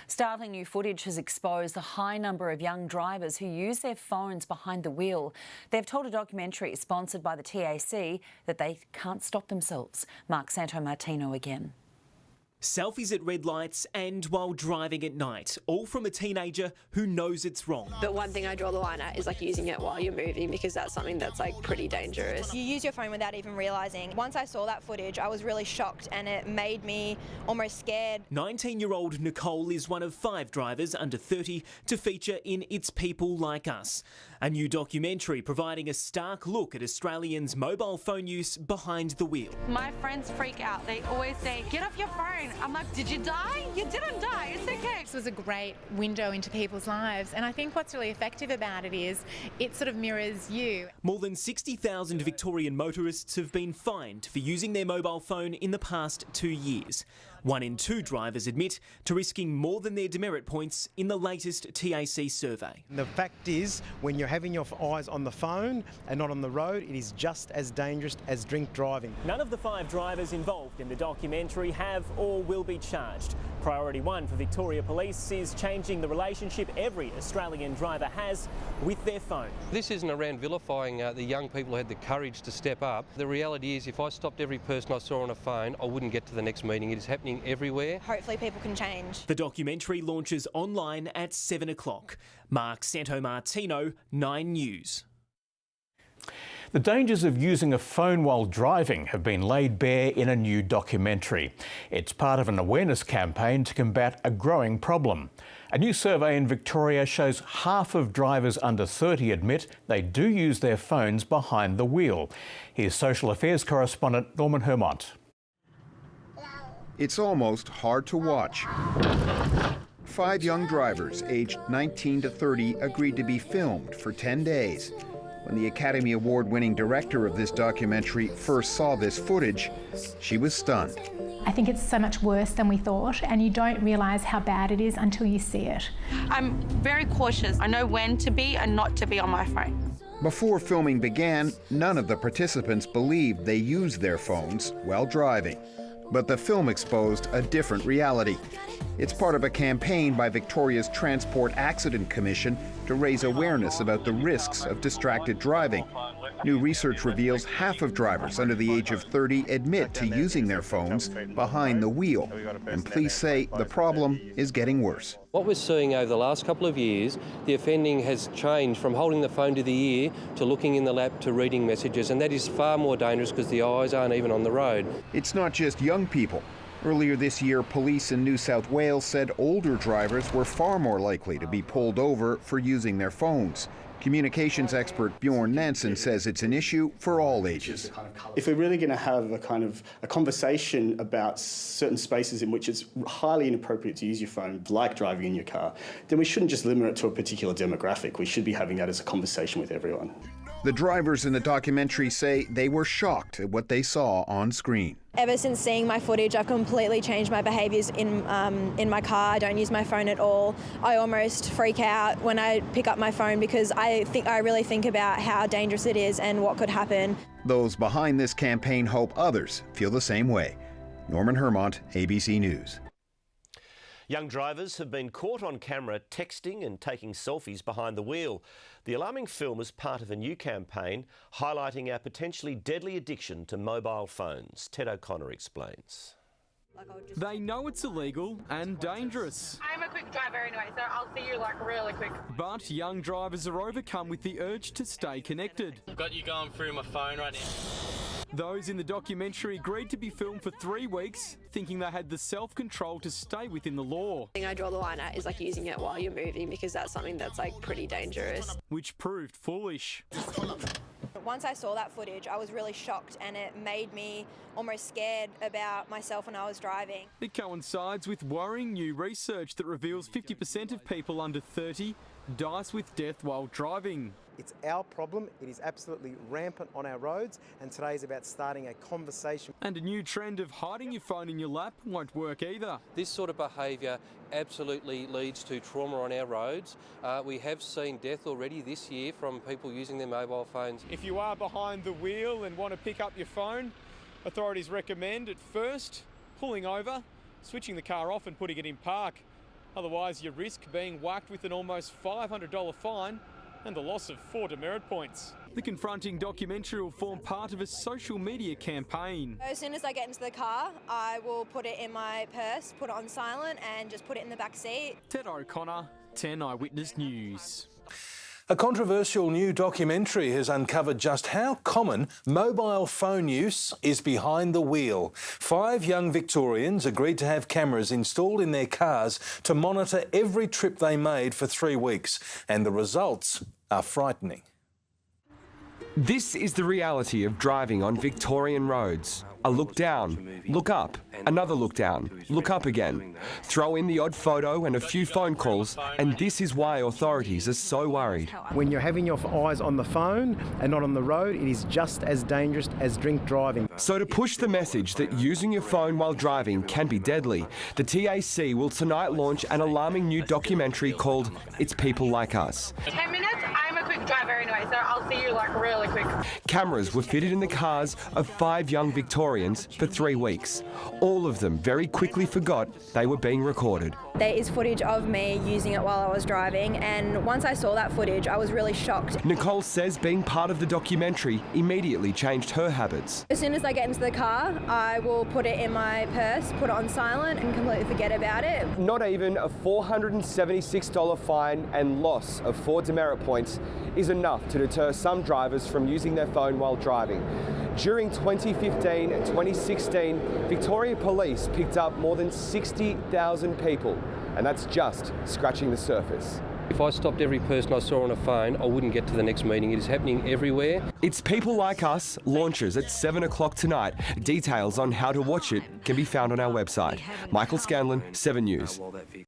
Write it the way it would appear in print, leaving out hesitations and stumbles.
Startling new footage has exposed the high number of young drivers who use their phones behind the wheel. They've told a documentary sponsored by the TAC that they can't stop themselves. Mark Santomartino again. Selfies at red lights and while driving at night, all from a teenager who knows it's wrong. But one thing I draw the line at is using it while you're moving, because that's something that's pretty dangerous. You use your phone without even realising. Once I saw that footage, I was really shocked and it made me almost scared. 19-year-old Nicole is one of 5 drivers under 30 to feature in It's People Like Us, a new documentary providing a stark look at Australians' mobile phone use behind the wheel. My friends freak out. They always say, "Get off your phone." I'm like, "Did you die? You didn't die. It's okay." This was a great window into people's lives, and I think what's really effective about it is it sort of mirrors you. More than 60,000 Victorian motorists have been fined for using their mobile phone in the past 2 years. 1 in 2 drivers admit to risking more than their demerit points in the latest TAC survey. The fact is, when you're having your eyes on the phone and not on the road, it is just as dangerous as drink driving. None of the 5 drivers involved in the documentary have or will be charged. Priority 1 for Victoria Police is changing the relationship every Australian driver has with their phone. This isn't around vilifying the young people who had the courage to step up. The reality is, if I stopped every person I saw on a phone, I wouldn't get to the next meeting. It is happening everywhere. Hopefully people can change. The documentary launches online at 7 o'clock. Mark Santomartino, 9 News. The dangers of using a phone while driving have been laid bare in a new documentary. It's part of an awareness campaign to combat a growing problem. A new survey in Victoria shows half of drivers under 30 admit they do use their phones behind the wheel. Here's Social Affairs correspondent Norman Hermont. It's almost hard to watch. 5 young drivers aged 19 to 30 agreed to be filmed for 10 days. When the Academy Award-winning director of this documentary first saw this footage, she was stunned. I think it's so much worse than we thought, and you don't realise how bad it is until you see it. I'm very cautious. I know when to be and not to be on my phone. Before filming began, none of the participants believed they used their phones while driving. But the film exposed a different reality. It's part of a campaign by Victoria's Transport Accident Commission to raise awareness about the risks of distracted driving. New research reveals half of drivers under the age of 30 admit to using their phones behind the wheel. And police say the problem is getting worse. What we're seeing over the last couple of years, the offending has changed from holding the phone to the ear to looking in the lap to reading messages, and that is far more dangerous because the eyes aren't even on the road. It's not just young people. Earlier this year, police in New South Wales said older drivers were far more likely to be pulled over for using their phones. Communications expert Bjorn Nansen says it's an issue for all ages. If we're really going to have a conversation about certain spaces in which it's highly inappropriate to use your phone, like driving in your car, then we shouldn't just limit it to a particular demographic. We should be having that as a conversation with everyone. The drivers in the documentary say they were shocked at what they saw on screen. Ever since seeing my footage, I've completely changed my behaviours in my car. I don't use my phone at all. I almost freak out when I pick up my phone because I really think about how dangerous it is and what could happen. Those behind this campaign hope others feel the same way. Norman Hermont, ABC News. Young drivers have been caught on camera texting and taking selfies behind the wheel. The alarming film is part of a new campaign highlighting our potentially deadly addiction to mobile phones. Ted O'Connor explains. They know it's illegal and dangerous. I'm a quick driver anyway, so I'll see you really quick. But young drivers are overcome with the urge to stay connected. I've got you going through my phone right now. Those in the documentary agreed to be filmed for 3 weeks, thinking they had the self-control to stay within the law. The thing I draw the line at is using it while you're moving, because that's something that's pretty dangerous. Which proved foolish. Once I saw that footage, I was really shocked and it made me almost scared about myself when I was driving. It coincides with worrying new research that reveals 50% of people under 30 dies with death while driving. It's our problem. It is absolutely rampant on our roads, and today is about starting a conversation. And a new trend of hiding your phone in your lap won't work either. This sort of behaviour absolutely leads to trauma on our roads. We have seen death already this year from people using their mobile phones. If you are behind the wheel and want to pick up your phone, authorities recommend at first pulling over, switching the car off and putting it in park. Otherwise, you risk being whacked with an almost $500 fine and the loss of 4 demerit points. The confronting documentary will form part of a social media campaign. As soon as I get into the car, I will put it in my purse, put it on silent and just put it in the back seat. Ted O'Connor, 10 Eyewitness News. A controversial new documentary has uncovered just how common mobile phone use is behind the wheel. 5 young Victorians agreed to have cameras installed in their cars to monitor every trip they made for 3 weeks, and the results are frightening. This is the reality of driving on Victorian roads. A look down, look up, another look down, look up again. Throw in the odd photo and a few phone calls, and this is why authorities are so worried. When you're having your eyes on the phone and not on the road, it is just as dangerous as drink driving. So to push the message that using your phone while driving can be deadly, the TAC will tonight launch an alarming new documentary called It's People Like Us. 10 minutes, I'm a quick driver anyway, so I'll see you like really quick. Cameras were fitted in the cars of 5 young Victorians for 3 weeks. All of them very quickly forgot they were being recorded. There is footage of me using it while I was driving, and once I saw that footage, I was really shocked. Nicole says being part of the documentary immediately changed her habits. As soon as I get into the car, I will put it in my purse, put it on silent and completely forget about it. Not even a $476 fine and loss of 4 demerit points is enough to deter some drivers from using their phone while driving. During 2015 and 2016, Victoria Police picked up more than 60,000 people, and that's just scratching the surface. If I stopped every person I saw on a phone, I wouldn't get to the next meeting. It is happening everywhere. It's People Like Us launches at 7 o'clock tonight. Details on how to watch it can be found on our website. Michael Scanlon, 7 News.